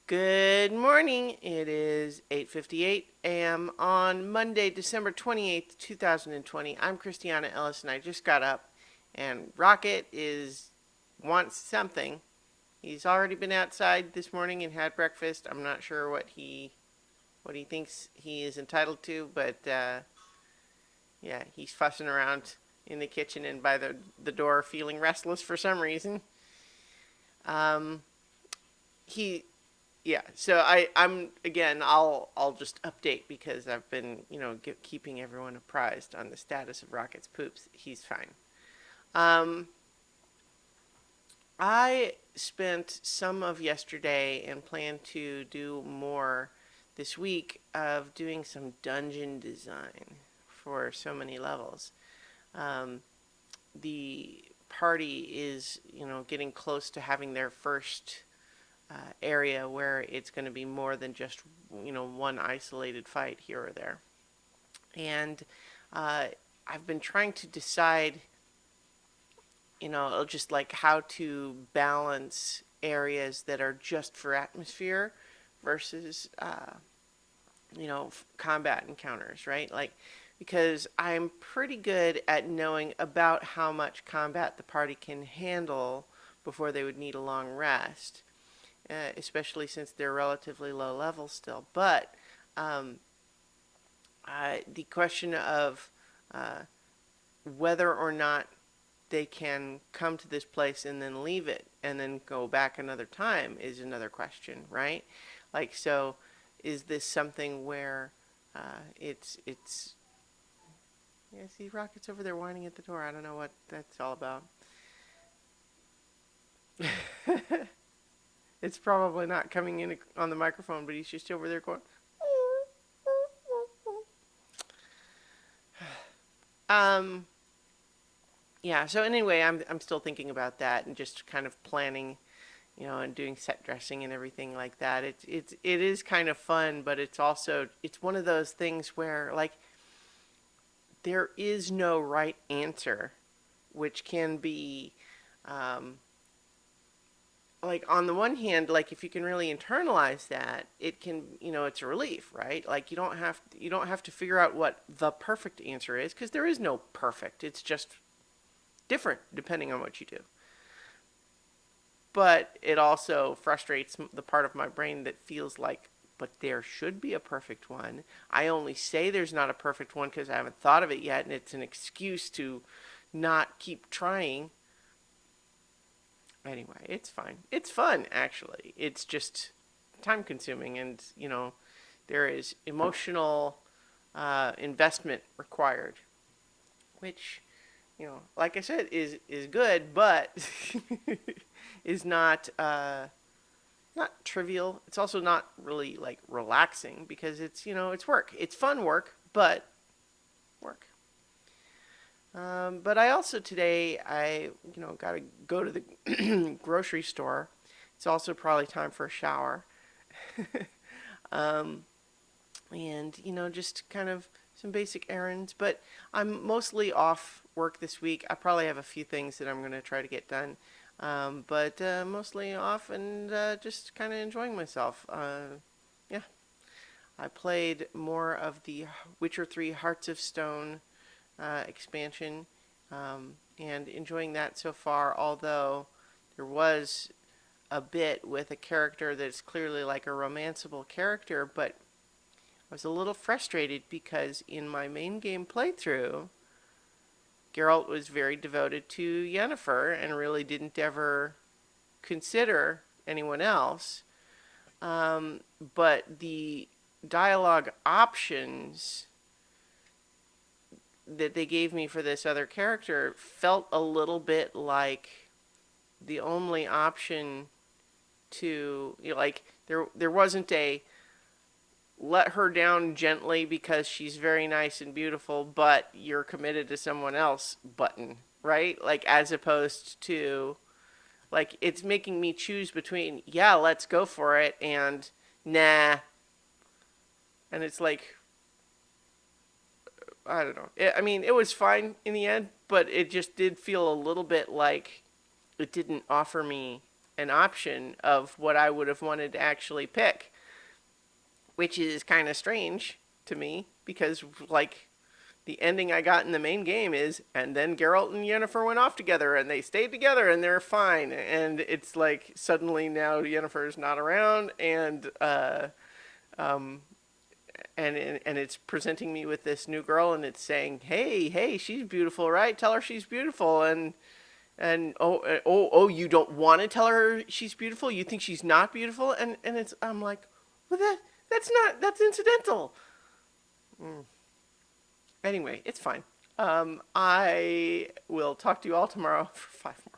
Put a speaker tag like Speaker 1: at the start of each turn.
Speaker 1: Good morning. It is 8:58 a.m. on Monday, December 28th, 2020. I'm Christiana Ellis and I just got up and Rocket is wants something. He's already been outside this morning and had breakfast. I'm not sure what he thinks he is entitled to, but yeah, he's fussing around in the kitchen and by the door feeling restless for some reason. Um he Yeah, so I'm again. I'll just update because I've been keeping everyone apprised on the status of Rocket's poops. He's fine. Um, I spent some of yesterday and plan to do more this week of doing some dungeon design for so many levels. Um, the party is getting close to having their first area where it's going to be more than just one isolated fight here or there. And uh, I've been trying to decide, just like how to balance areas that are just for atmosphere versus combat encounters, right? Like because I'm pretty good at knowing about how much combat the party can handle before they would need a long rest. Especially since they're relatively low level still. But um, the question of uh, whether or not they can come to this place and then leave it and then go back another time is another question, right? Like, so is this something where it's yeah, see Rocket's over there whining at the door. I don't know what that's all about. It's probably not coming in on the microphone, but he's just over there going. Um, yeah. So anyway, I'm still thinking about that and just kind of planning, and doing set dressing and everything like that. It is kind of fun, but it's one of those things where like there is no right answer, which can be um, like on the one hand, like if you can really internalize that, it can, it's a relief, right? Like you don't have to figure out what the perfect answer is because there is no perfect. It's just different depending on what you do. But it also frustrates the part of my brain that feels like, but there should be a perfect one. I only say there's not a perfect one because I haven't thought of it yet, and it's an excuse to not keep trying. Anyway, it's fine. It's fun, actually. It's just time consuming, and, there is emotional investment required, which, like I said, is good, but is not trivial. It's also not really like relaxing because it's work. It's fun work, but work. But I also today I got to go to the grocery store. It's also probably time for a shower, um, and just kind of some basic errands. But I'm mostly off work this week. I probably have a few things that I'm going to try to get done, but mostly off and just kind of enjoying myself. Yeah, I played more of the Witcher 3 Hearts of Stone expansion, and enjoying that so far. Although there was a bit with a character that's clearly like a romanceable character, but I was a little frustrated because in my main game playthrough, Geralt was very devoted to Yennefer and really didn't ever consider anyone else. But the dialogue options that they gave me for this other character felt a little bit like the only option to like there wasn't a let her down gently because she's very nice and beautiful but you're committed to someone else button, right? Like as opposed to like it's making me choose between yeah, let's go for it and nah. And it's like I don't know. I mean, it was fine in the end, but it just did feel a little bit like it didn't offer me. an option of what I would have wanted to actually pick, which is kind of strange to me because, like, the ending I got in the main game is, and then Geralt and Yennefer went off together, and they stayed together, and they're fine. And it's like suddenly now Yennefer's not around, um, and it's presenting me with this new girl, and it's saying, hey, she's beautiful, right? Tell her she's beautiful, and oh, you don't want to tell her she's beautiful? You think she's not beautiful? And it's I'm like, well, that's incidental. Anyway, it's fine. I will talk to you all tomorrow for 5 more.